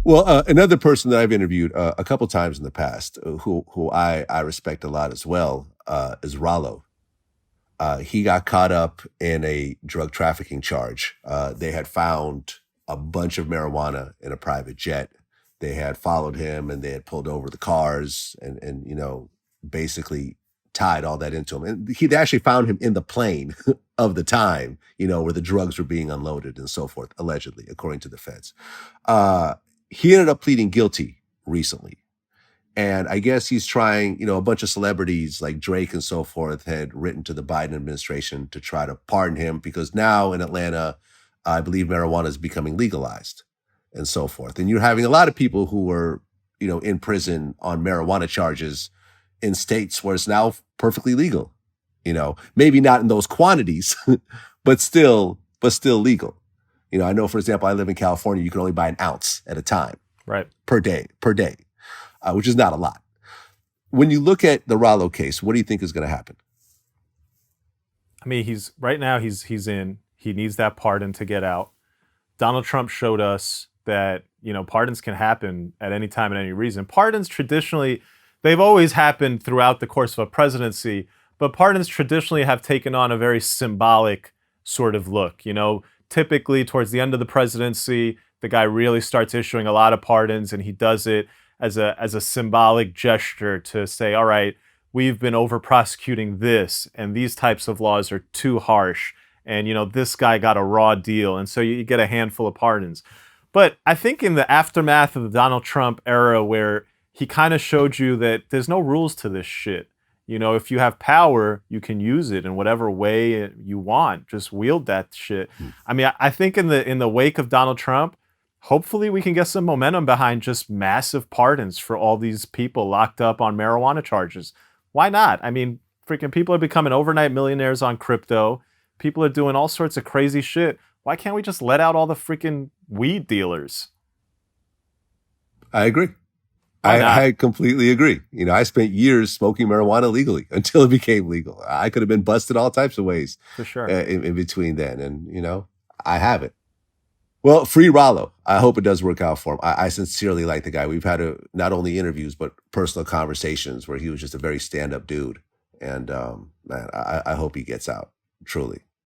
Well, another person that I've interviewed a couple times in the past, who I respect a lot as well, is Ralo. He got caught up in a drug trafficking charge. They had found a bunch of marijuana in a private jet. They had followed him and they had pulled over the cars and basically tied all that into him. And they actually found him in the plane of the time, where the drugs were being unloaded and so forth, allegedly, according to the feds. Uh, he ended up pleading guilty recently. And I guess he's trying, a bunch of celebrities like Drake and so forth had written to the Biden administration to try to pardon him because now in Atlanta, I believe marijuana is becoming legalized and so forth. And you're having a lot of people who were, in prison on marijuana charges in states where it's now perfectly legal, maybe not in those quantities, but still legal. I know, for example, I live in California, you can only buy an ounce at a time. Right. Per day. Which is not a lot. When you look at the Ralo case, what do you think is going to happen? I mean, he's in. He needs that pardon to get out. Donald Trump showed us that, pardons can happen at any time and any reason. Pardons traditionally, they've always happened throughout the course of a presidency, but pardons traditionally have taken on a very symbolic sort of look. Typically towards the end of the presidency, the guy really starts issuing a lot of pardons, and he does it as a symbolic gesture to say, all right, we've been over prosecuting this, and these types of laws are too harsh, and this guy got a raw deal, and so you get a handful of pardons. But I think in the aftermath of the Donald Trump era, where he kind of showed you that there's no rules to this shit. If you have power, you can use it in whatever way you want. Just wield that shit. I mean, I think in the wake of Donald Trump, hopefully we can get some momentum behind just massive pardons for all these people locked up on marijuana charges. Why not? I mean, freaking people are becoming overnight millionaires on crypto. People are doing all sorts of crazy shit. Why can't we just let out all the freaking weed dealers? I agree. I completely agree. I spent years smoking marijuana legally until it became legal. I could have been busted all types of ways. For sure. In between then. And, I haven't. Well, free Ralo. I hope it does work out for him. I sincerely like the guy. We've had not only interviews, but personal conversations where he was just a very stand-up dude. And man, I hope he gets out, truly.